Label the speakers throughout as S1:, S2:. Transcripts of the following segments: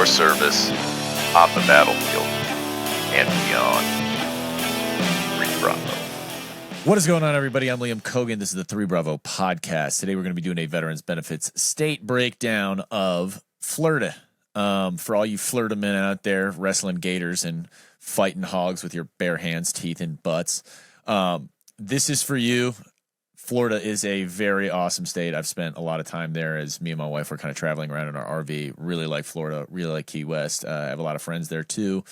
S1: your service on the battlefield and beyond. Three Bravo.
S2: What is going on, everybody? I'm Liam Cogan. This is the 3 Bravo podcast. Today, we're going to be doing a Veterans Benefits state breakdown of Florida. For all you Florida men out there wrestling gators and fighting hogs with your bare hands, teeth, and butts, this is for you. Florida is a very awesome state. I've spent a lot of time there as me and my wife were kind of traveling around in our RV. Really like Florida, really like Key West. I have a lot of friends there too.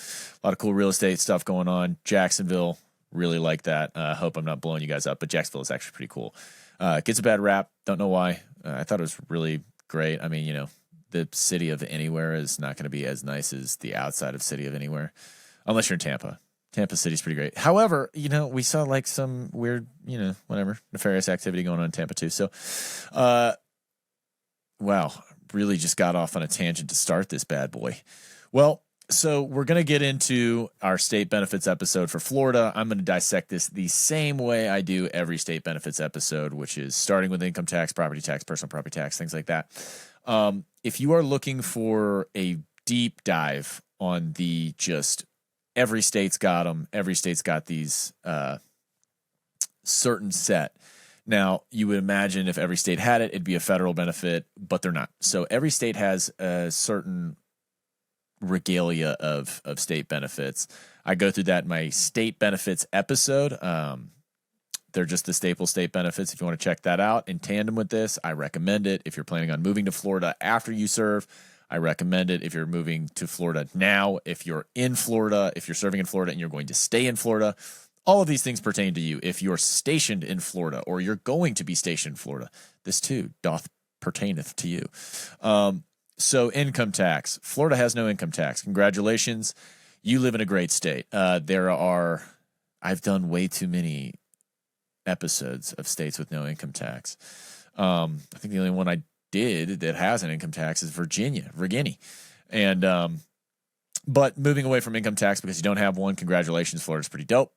S2: A lot of cool real estate stuff going on. Jacksonville, really like that. I hope I'm not blowing you guys up, but Jacksonville is actually pretty cool. Gets a bad rap. Don't know why. I thought it was really great. I mean, you know, the city of anywhere is not going to be as nice as the outside of city of anywhere, unless you're in Tampa. Tampa City's pretty great. However, you know, we saw like some weird, you know, whatever, nefarious activity going on in Tampa too. So, wow, really just got off on a tangent to start this bad boy. Well, so we're going to get into our state benefits episode for Florida. I'm going to dissect this the same way I do every state benefits episode, which is starting with income tax, property tax, personal property tax, things like that. If you are looking for a deep dive on the just every state's got them. Every state's got these certain set. Now, you would imagine if every state had it, it'd be a federal benefit, but they're not. So every state has a certain regalia of state benefits. I go through that in my state benefits episode. They're just the staple state benefits. If you want to check that out in tandem with this, I recommend it. If you're planning on moving to Florida after you serve, I recommend it. If you're moving to Florida now, if you're in Florida, if you're serving in Florida and you're going to stay in Florida, all of these things pertain to you. If you're stationed in Florida or you're going to be stationed in Florida, this too doth pertaineth to you. So income tax. Florida has no income tax. Congratulations. You live in a great state. I've done way too many episodes of states with no income tax. I think the only one I did that has an income tax is Virginia. And but moving away from income tax because you don't have one, congratulations, Florida's pretty dope.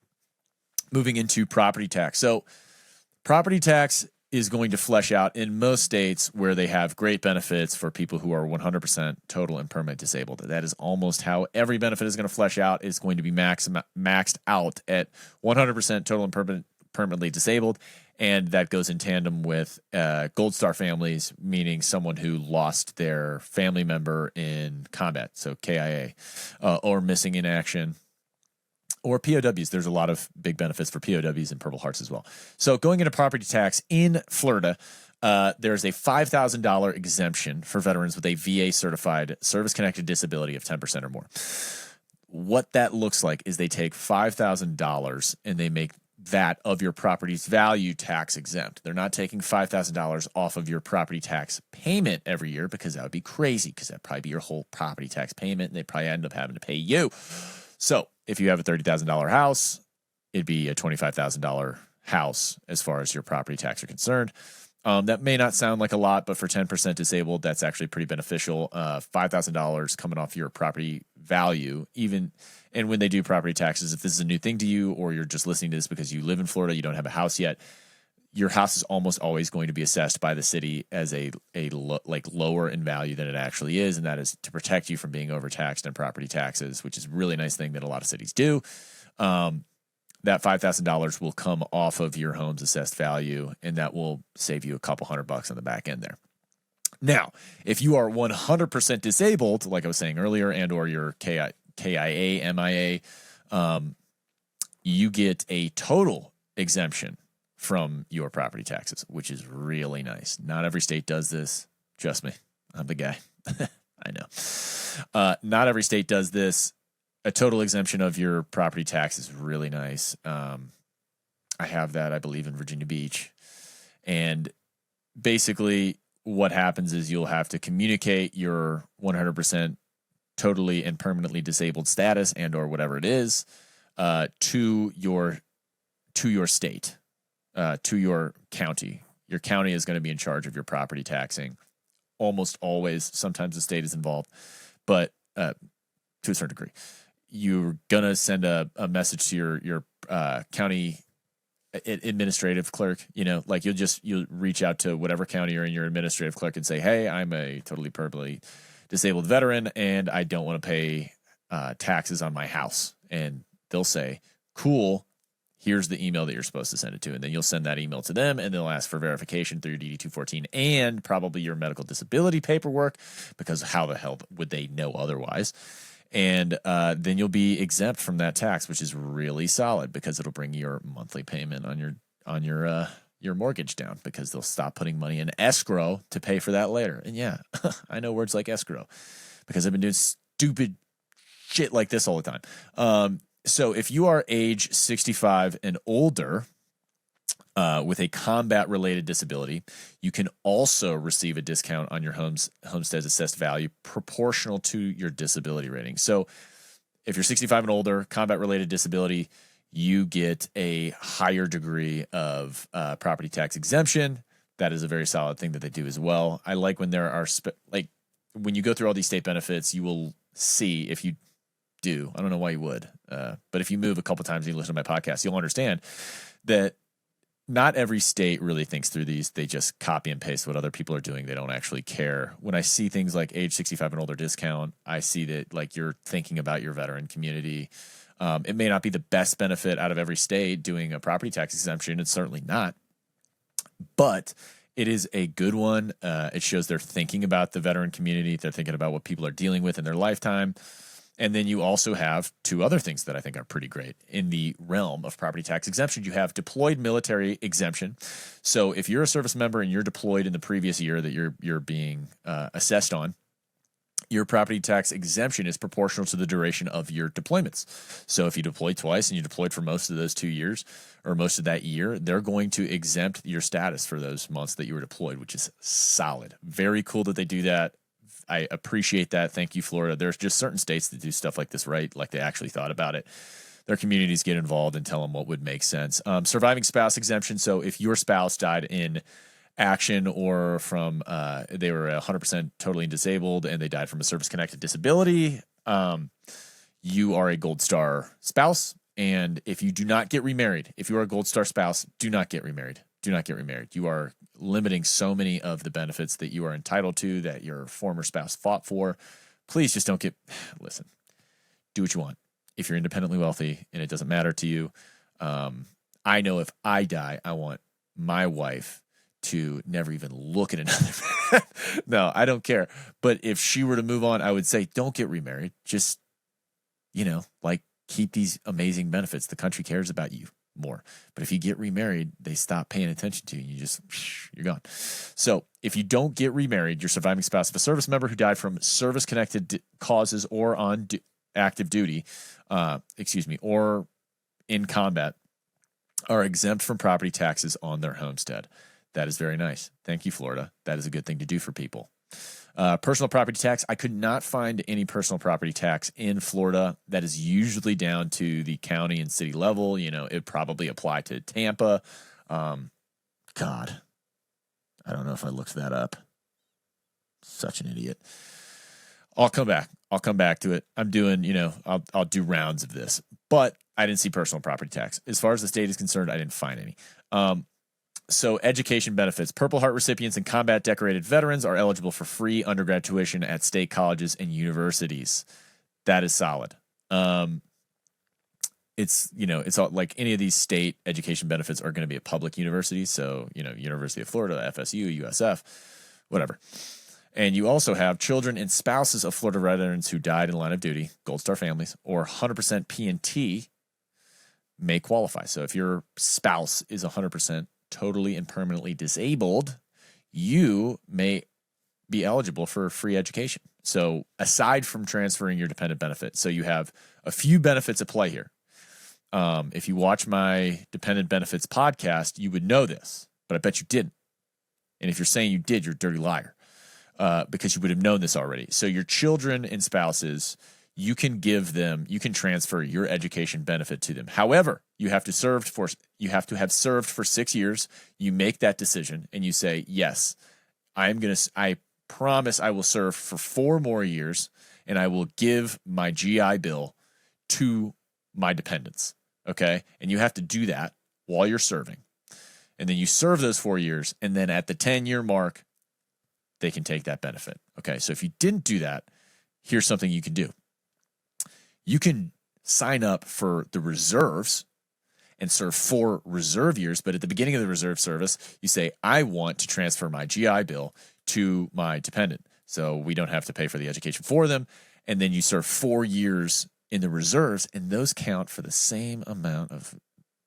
S2: Moving into property tax. So property tax is going to flesh out in most states where they have great benefits for people who are 100% total and permanent disabled. That is almost how every benefit is going to flesh out. It's going to be maxed out at 100% total and permanently disabled. And that goes in tandem with Gold Star families, meaning someone who lost their family member in combat, so KIA, or missing in action, or POWs. There's a lot of big benefits for POWs and Purple Hearts as well. So going into property tax in Florida, there's a $5,000 exemption for veterans with a VA-certified service-connected disability of 10% or more. What that looks like is they take $5,000 and they make that of your property's value tax exempt. They're not taking $5,000 off of your property tax payment every year because that would be crazy because that'd probably be your whole property tax payment and they'd probably end up having to pay you. So if you have a $30,000 house, it'd be a $25,000 house as far as your property tax are concerned. That may not sound like a lot, but for 10% disabled, that's actually pretty beneficial. $5,000 coming off your property value, and when they do property taxes, if this is a new thing to you, or you're just listening to this because you live in Florida, you don't have a house yet, your house is almost always going to be assessed by the city as lower in value than it actually is, and that is to protect you from being overtaxed on property taxes, which is a really nice thing that a lot of cities do. That $5,000 will come off of your home's assessed value, and that will save you a couple $100 on the back end there. Now, if you are 100% disabled, like I was saying earlier, and or you're KIA, MIA, you get a total exemption from your property taxes, which is really nice. Not every state does this. Trust me, I'm the guy. I know. Not every state does this. A total exemption of your property tax is really nice. I have that, I believe, in Virginia Beach. And basically what happens is you'll have to communicate your 100% totally and permanently disabled status and or whatever it is to your state, to your county. Your county is going to be in charge of your property taxing. Almost always, sometimes the state is involved, but to a certain degree. You're gonna send a message to your county administrative clerk. You know, like you'll reach out to whatever county you're in, your administrative clerk, and say, "Hey, I'm a totally permanently disabled veteran and I don't want to pay taxes on my house. And they'll say, cool, here's the email that you're supposed to send it to. And then you'll send that email to them and they'll ask for verification through your DD-214 and probably your medical disability paperwork, because how the hell would they know otherwise? And then you'll be exempt from that tax, which is really solid because it'll bring your monthly payment on your mortgage down, because they'll stop putting money in escrow to pay for that later. And yeah, I know words like escrow because I've been doing stupid shit like this all the time. So if you are age 65 and older with a combat-related disability, you can also receive a discount on your homestead's assessed value proportional to your disability rating. So if you're 65 and older, combat-related disability, you get a higher degree of property tax exemption. That is a very solid thing that they do as well. I like when there are when you go through all these state benefits, you will see, if you do, I don't know why you would, but if you move a couple times and you listen to my podcast, you'll understand that not every state really thinks through these. They just copy and paste what other people are doing. They don't actually care. When I see things like age 65 and older discount, I see that like you're thinking about your veteran community. It may not be the best benefit out of every state doing a property tax exemption. It's certainly not, but it is a good one. It shows they're thinking about the veteran community. They're thinking about what people are dealing with in their lifetime. And then you also have two other things that I think are pretty great in the realm of property tax exemption. You have deployed military exemption. So if you're a service member and you're deployed in the previous year that you're being assessed on, your property tax exemption is proportional to the duration of your deployments. So if you deployed twice and you deployed for most of those 2 years or most of that year, they're going to exempt your status for those months that you were deployed, which is solid. Very cool that they do that. I appreciate that. Thank you, Florida. There's just certain states that do stuff like this right, like they actually thought about it. Their communities get involved and tell them what would make sense. Surviving spouse exemption. So if your spouse died in action or from they were 100% totally disabled and they died from a service-connected disability, you are a Gold Star spouse. And if you do not get remarried, if you are a Gold Star spouse, do not get remarried. Do not get remarried. You are limiting so many of the benefits that you are entitled to that your former spouse fought for. Please just don't listen, do what you want. If you're independently wealthy and it doesn't matter to you, I know if I die, I want my wife to never even look at another man. No, I don't care. But if she were to move on, I would say, don't get remarried. Just, keep these amazing benefits. The country cares about you more. But if you get remarried, they stop paying attention to you. You're gone. So if you don't get remarried, your surviving spouse of a service member who died from service-connected causes or on active duty, or in combat, are exempt from property taxes on their homestead. That is very nice. Thank you, Florida. That is a good thing to do for people. Personal property tax. I could not find any personal property tax in Florida. That is usually down to the county and city level. It probably apply to Tampa. God, I don't know if I looked that up. Such an idiot. I'll come back to it. I'm doing, I'll do rounds of this, but I didn't see personal property tax. As far as the state is concerned, I didn't find any. So education benefits. Purple Heart recipients and combat decorated veterans are eligible for free undergrad tuition at state colleges and universities. That is solid. It's all, like any of these state education benefits are going to be at public universities. So, University of Florida, FSU, USF, whatever. And you also have children and spouses of Florida veterans who died in line of duty, Gold Star families, or 100% P&T may qualify. So if your spouse is 100% totally and permanently disabled, you may be eligible for free education. So aside from transferring your dependent benefit, so you have a few benefits at play here. If you watch my dependent benefits podcast, you would know this, but I bet you didn't. And if you're saying you did, you're a dirty liar, because you would have known this already. So your children and spouses, you can transfer your education benefit to them. However, you have to have served for 6 years. You make that decision and you say, yes, I promise I will serve for 4 more years and I will give my GI Bill to my dependents. Okay. And you have to do that while you're serving. And then you serve those 4 years. And then at the 10-year mark, they can take that benefit. Okay, so if you didn't do that, here's something you can do. You can sign up for the reserves and serve 4 reserve years, but at the beginning of the reserve service, you say, I want to transfer my GI Bill to my dependent, so we don't have to pay for the education for them. And then you serve 4 years in the reserves, and those count for the same amount of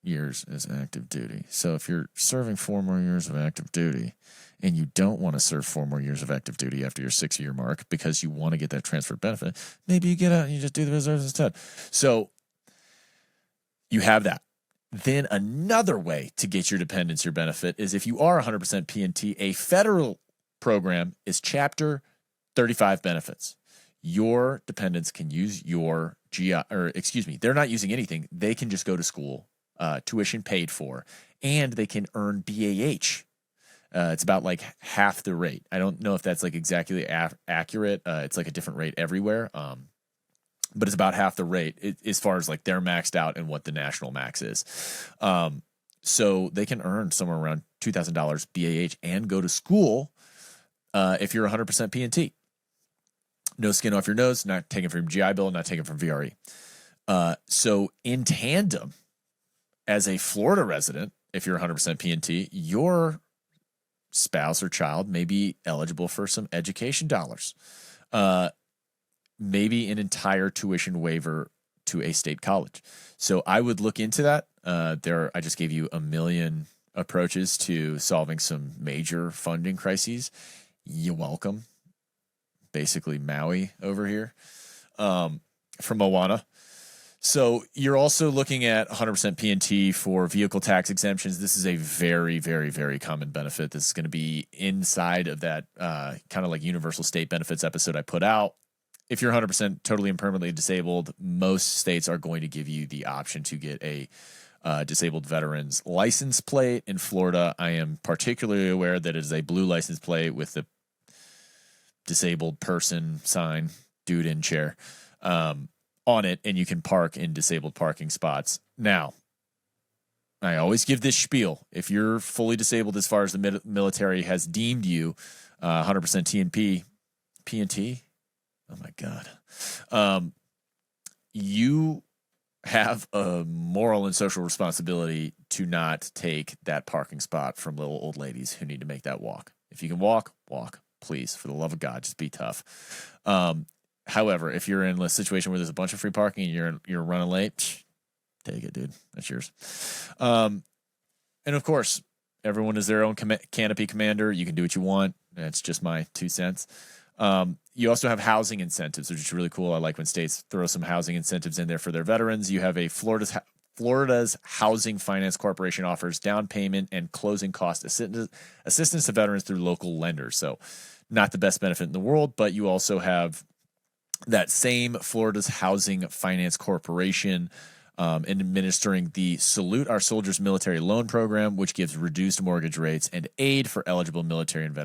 S2: years as active duty. So if you're serving 4 more years of active duty and you don't want to serve 4 more years of active duty after your 6-year mark because you want to get that transferred benefit, maybe you get out and you just do the reserves instead. So you have that. Then another way to get your dependents your benefit is if you are 100% P&T, a federal program is Chapter 35 benefits. Your dependents can use your they're not using anything. They can just go to school, tuition paid for, and they can earn BAH. It's about like half the rate. I don't know if that's like exactly accurate. It's like a different rate everywhere. But it's about half the rate as far as like they're maxed out and what the national max is. So they can earn somewhere around $2,000 BAH and go to school if you're 100% P&T. No skin off your nose, not taken from GI Bill, not taken from VRE. So in tandem, as a Florida resident, if you're 100% P&T, your spouse or child may be eligible for some education dollars. Maybe an entire tuition waiver to a state college. So I would look into that. I just gave you a million approaches to solving some major funding crises. You're welcome. Basically Maui over here from Moana. So you're also looking at 100% P&T for vehicle tax exemptions. This is a very, very, very common benefit. This is going to be inside of that kind of like universal state benefits episode I put out. If you're 100% totally and permanently disabled, most states are going to give you the option to get a disabled veteran's license plate. In Florida, I am particularly aware that it is a blue license plate with the disabled person sign, dude in chair, on it, and you can park in disabled parking spots. Now, I always give this spiel. If you're fully disabled as far as the military has deemed you 100% P&T, oh my God. You have a moral and social responsibility to not take that parking spot from little old ladies who need to make that walk. If you can walk. Please, for the love of God, just be tough. However, if you're in a situation where there's a bunch of free parking and you're running late, take it, dude. That's yours. And of course, everyone is their own canopy commander. You can do what you want. That's just my 2 cents. You also have housing incentives, which is really cool. I like when states throw some housing incentives in there for their veterans. You have a Florida's Housing Finance Corporation offers down payment and closing cost assistance to veterans through local lenders. So not the best benefit in the world, but you also have that same Florida's Housing Finance Corporation administering the Salute Our Soldiers Military Loan Program, which gives reduced mortgage rates and aid for eligible military and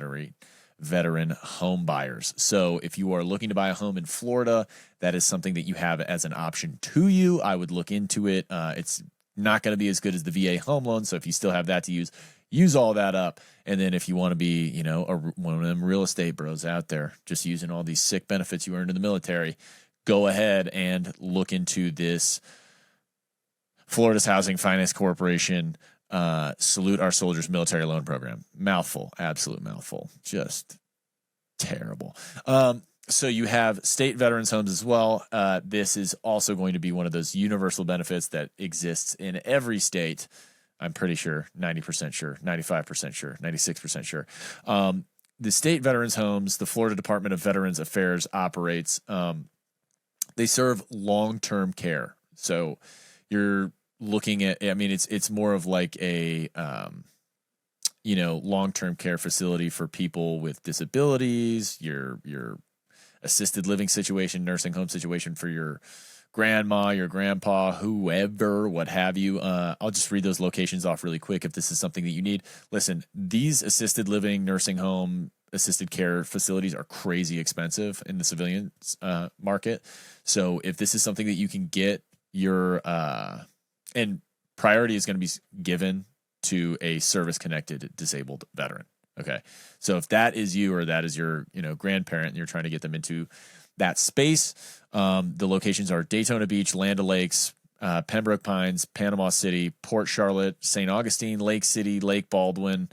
S2: veteran home buyers. So if you are looking to buy a home in Florida, that is something that you have as an option to you. I would look into it. It's not going to be as good as the VA home loan. So if you still have that to use all that up. And then if you want to be, one of them real estate bros out there, just using all these sick benefits you earned in the military, go ahead and look into this Florida's Housing Finance Corporation Salute Our Soldiers Military Loan Program. Mouthful, absolute mouthful, just terrible. So you have state veterans homes as well. This is also going to be one of those universal benefits that exists in every state. I'm pretty sure, 90% sure, 95% sure, 96% sure. The state veterans homes, the Florida Department of Veterans Affairs operates. They serve long-term care. So you're looking at, it's more of like a, long-term care facility for people with disabilities, your assisted living situation, nursing home situation for your grandma, your grandpa, whoever, what have you. I'll just read those locations off really quick if this is something that you need. Listen, these assisted living, nursing home, assisted care facilities are crazy expensive in the civilian market. So if this is something that you can get, and priority is going to be given to a service-connected disabled veteran. Okay. So if that is you or that is your, grandparent and you're trying to get them into that space, the locations are Daytona Beach, Land O'Lakes, Pembroke Pines, Panama City, Port Charlotte, St. Augustine, Lake City, Lake Baldwin.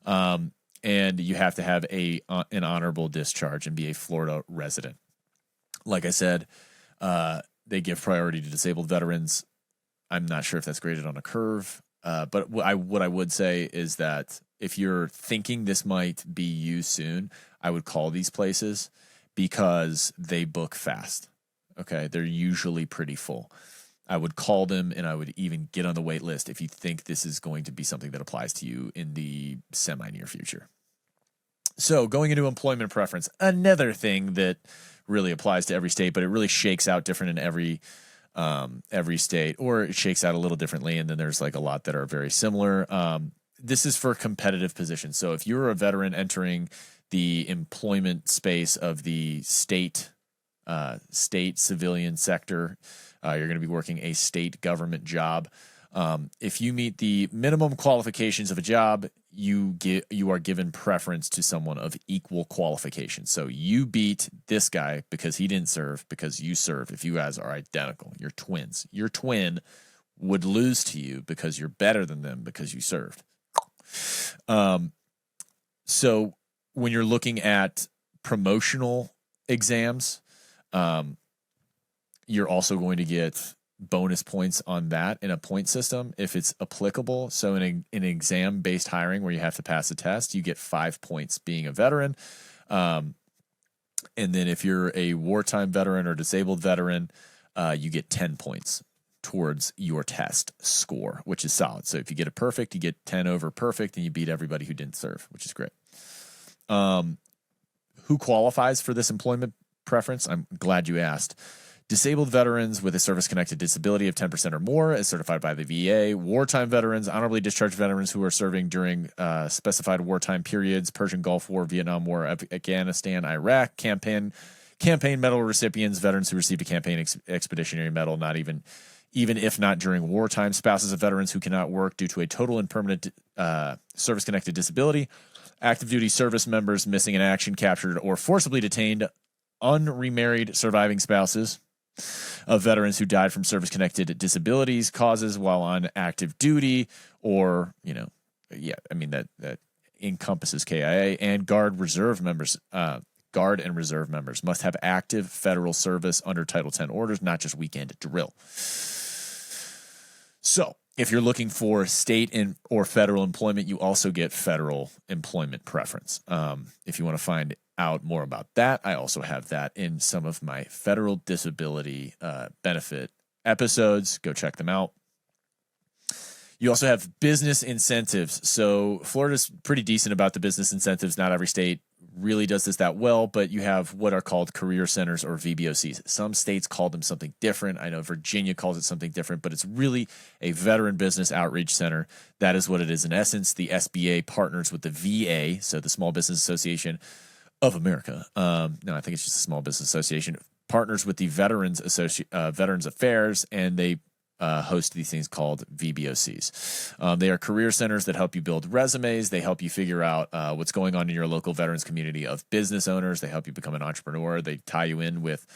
S2: And you have to have an honorable discharge and be a Florida resident. Like I said, they give priority to disabled veterans. I'm not sure if that's graded on a curve, but what I would say is that if you're thinking this might be you soon, I would call these places because they book fast. Okay, they're usually pretty full. I would call them, and I would even get on the wait list if you think this is going to be something that applies to you in the semi-near future. So going into employment preference, another thing that really applies to every state, but it really shakes out different in every state, or it shakes out a little differently, and then there's like a lot that are very similar. This is for competitive positions. So if you're a veteran entering the employment space of the state civilian sector, you're going to be working a state government job. If you meet the minimum qualifications of a job, you are given preference to someone of equal qualifications. So you beat this guy because he didn't serve, because you serve. If you guys are identical, you're twins. Your twin would lose to you because you're better than them because you served. So when you're looking at promotional exams, you're also going to get bonus points on that in a point system if it's applicable. So in an exam-based hiring where you have to pass a test, you get 5 points being a veteran. And then if you're a wartime veteran or disabled veteran, you get 10 points towards your test score, which is solid. So if you get it perfect, you get 10 over perfect, and you beat everybody who didn't serve, which is great. Who qualifies for this employment preference? I'm glad you asked. Disabled veterans with a service-connected disability of 10% or more, as certified by the VA. Wartime veterans, honorably discharged veterans who are serving during specified wartime periods: Persian Gulf War, Vietnam War, Afghanistan, Iraq. Campaign medal recipients, veterans who received a campaign expeditionary medal, not even if not during wartime. Spouses of veterans who cannot work due to a total and permanent service-connected disability. Active duty service members missing in action, captured, or forcibly detained. Unremarried surviving spouses of veterans who died from service-connected disabilities causes while on active duty, or, that encompasses KIA. And guard and reserve members must have active federal service under Title 10 orders, not just weekend drill. So if you're looking for state or federal employment, you also get federal employment preference. If you want to find out more about that, I also have that in some of my federal disability benefit episodes. Go check them out. You also have business incentives. So Florida's pretty decent about the business incentives. Not every state really does this that well, but you have what are called career centers or VBOCs. Some states call them something different. I know Virginia calls it something different, but it's really a veteran business outreach center. That is what it is. In essence, the SBA partners with the VA, so the Small Business Association of America. No, I think it's just a Small Business Association. Partners with the Veterans Affairs, and they host these things called VBOCs. They are career centers that help you build resumes. They help you figure out what's going on in your local veterans community of business owners. They help you become an entrepreneur. They tie you in with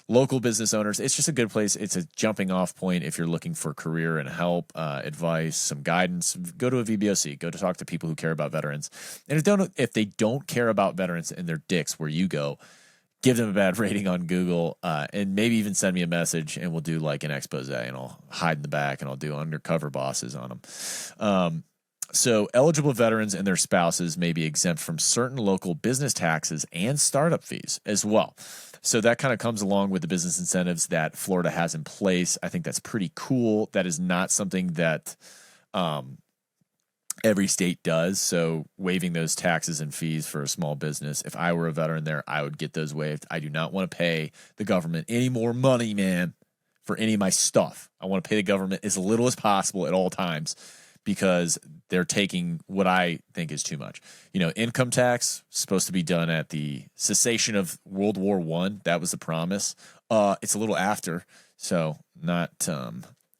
S2: local business owners. It's just a good place. It's a jumping off point if you're looking for career and help, advice, some guidance. Go to a VBOC. Go to talk to people who care about veterans. And if they don't care about veterans and they're dicks where you go, give them a bad rating on Google, and maybe even send me a message, and we'll do like an expose, and I'll hide in the back, and I'll do undercover bosses on them. So eligible veterans and their spouses may be exempt from certain local business taxes and startup fees as well. So that kind of comes along with the business incentives that Florida has in place. I think that's pretty cool. That is not something that every state does. So waiving those taxes and fees for a small business, if I were a veteran there, I would get those waived. I do not want to pay the government any more money, man, for any of my stuff. I want to pay the government as little as possible at all times, because they're taking what I think is too much. Income tax supposed to be done at the cessation of World War I. That was the promise. It's a little after, so not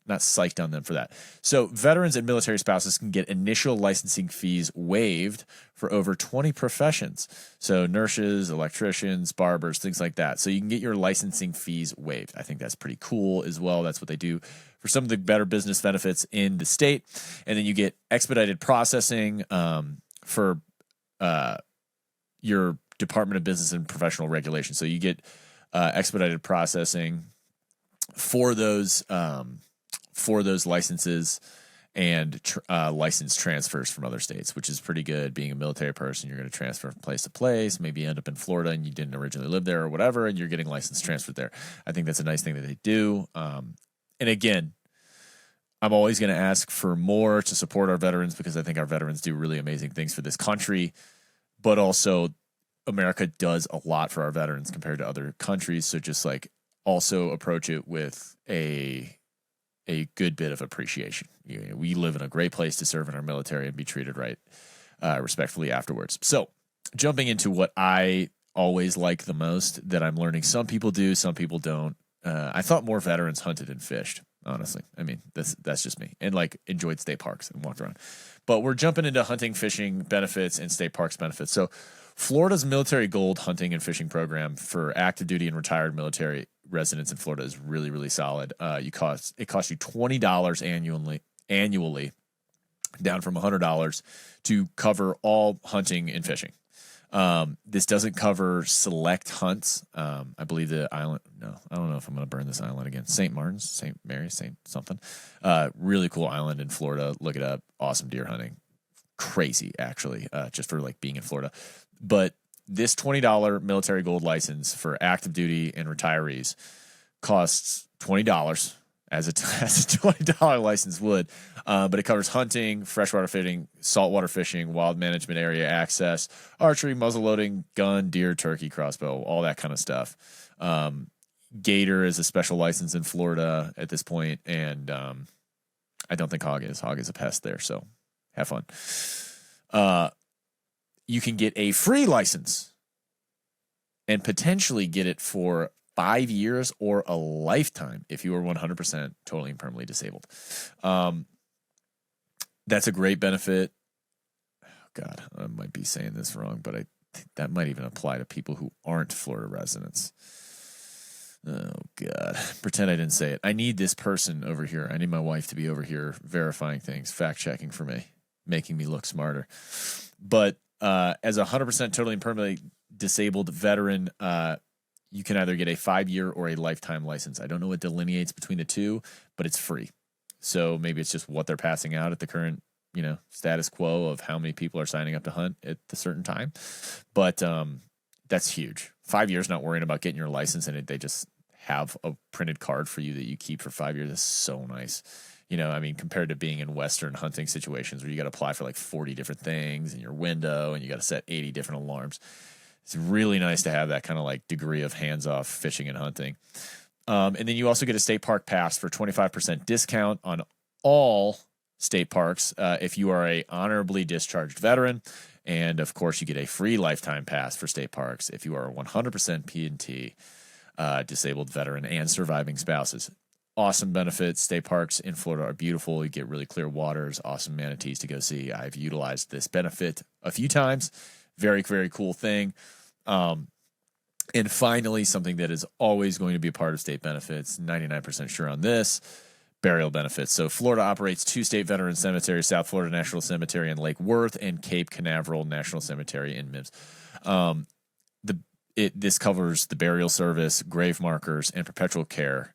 S2: not psyched on them for that. So veterans and military spouses can get initial licensing fees waived for over 20 professions. So nurses, electricians, barbers, things like that. So you can get your licensing fees waived. I think that's pretty cool as well. That's what they do for some of the better business benefits in the state. And then you get expedited processing for your Department of Business and Professional Regulation. So you get expedited processing for those licenses and license transfers from other states, which is pretty good. Being a military person, you're going to transfer from place to place, maybe end up in Florida and you didn't originally live there or whatever, and you're getting license transferred there. I think that's a nice thing that they do. And again, I'm always going to ask for more to support our veterans because I think our veterans do really amazing things for this country, but also America does a lot for our veterans compared to other countries. So just like also approach it with a good bit of appreciation. We live in a great place to serve in our military and be treated right, respectfully afterwards. So jumping into what I always like the most that I'm learning some people do, some people don't. I thought more veterans hunted and fished, honestly. I mean, that's just me. And like enjoyed state parks and walked around. But we're jumping into hunting, fishing benefits and state parks benefits. So Florida's military gold hunting and fishing program for active duty and retired military residents in Florida is really, really solid. It costs you $20 annually, down from $100 to cover all hunting and fishing. This doesn't cover select hunts. I believe the island. No, I don't know if I'm going to burn this island again. St. Martin's, St. Mary's, St. something. Really cool island in Florida. Look it up. Awesome deer hunting. Crazy, actually, just for like being in Florida. But this $20 military gold license for active duty and retirees costs $20 as a $20 license would. But it covers hunting, freshwater fishing, saltwater fishing, wild management area access, archery, muzzleloading, gun, deer, turkey, crossbow, all that kind of stuff. Gator is a special license in Florida at this point, and I don't think hog is. Hog is a pest there, so have fun. You can get a free license and potentially get it for 5 years or a lifetime if you are 100% totally and permanently disabled. That's a great benefit. Oh God, I might be saying this wrong, but I think that might even apply to people who aren't Florida residents. Oh God, pretend I didn't say it. I need this person over here. I need my wife to be over here verifying things, fact checking for me, making me look smarter. But as a 100% totally and permanently disabled veteran, you can either get a 5-year or a lifetime license. I don't know what delineates between the two, but it's free. So maybe it's just what they're passing out at the current, status quo of how many people are signing up to hunt at a certain time. But that's huge. 5 years not worrying about getting your license, and they just have a printed card for you that you keep for 5 years. That's so nice. Compared to being in Western hunting situations where you got to apply for like 40 different things in your window and you got to set 80 different alarms. It's really nice to have that kind of like degree of hands-off fishing and hunting. And then you also get a state park pass for 25% discount on all state parks if you are a honorably discharged veteran. And of course, you get a free lifetime pass for state parks if you are a 100% P&T disabled veteran and surviving spouses. Awesome benefits. State parks in Florida are beautiful. You get really clear waters, awesome manatees to go see. I've utilized this benefit a few times. Very, very cool thing. And finally, something that is always going to be a part of state benefits, 99% sure on this, burial benefits. So Florida operates 2 state veteran cemeteries, South Florida National Cemetery in Lake Worth and Cape Canaveral National Cemetery in Mims. This covers the burial service, grave markers, and perpetual care.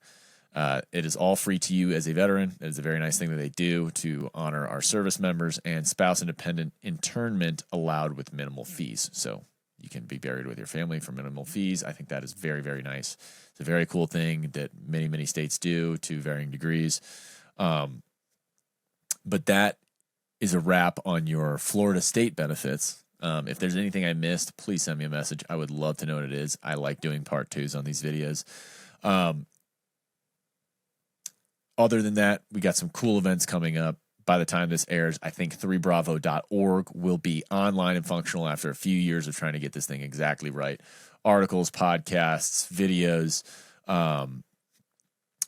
S2: It is all free to you as a veteran. It is a very nice thing that they do to honor our service members, and spouse-independent internment allowed with minimal fees. So you can be buried with your family for minimal fees. I think that is very, very nice. It's a very cool thing that many, many states do to varying degrees. But that is a wrap on your Florida state benefits. If there's anything I missed, please send me a message. I would love to know what it is. I like doing part 2s on these videos. Other than that, we got some cool events coming up. By the time this airs, I think 3bravo.org will be online and functional after a few years of trying to get this thing exactly right. Articles, podcasts, videos,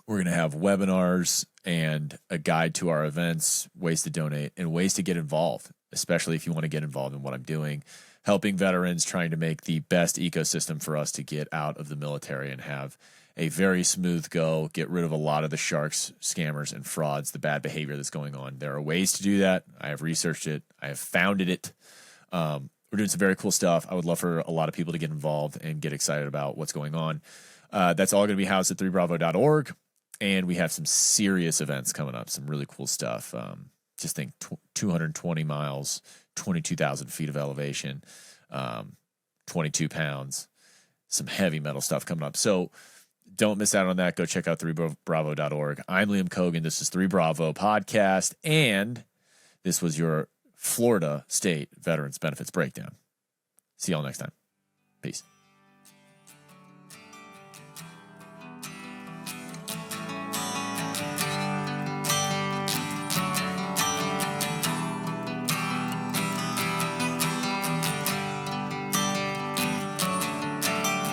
S2: We're going to have webinars and a guide to our events, ways to donate, and ways to get involved, especially if you want to get involved in what I'm doing, helping veterans, trying to make the best ecosystem for us to get out of the military and have a very smooth go, get rid of a lot of the sharks, scammers, and frauds, the bad behavior that's going on. There are ways to do that. I have researched it. I have founded it. We're doing some very cool stuff. I would love for a lot of people to get involved and get excited about what's going on. That's all going to be housed at 3bravo.org. And we have some serious events coming up, some really cool stuff. Just think 220 miles, 22,000 feet of elevation, 22 pounds, some heavy metal stuff coming up. So don't miss out on that. Go check out 3bravo.org. I'm Liam Cogan. This is 3Bravo Podcast. And this was your Florida State Veterans Benefits Breakdown. See y'all next time. Peace.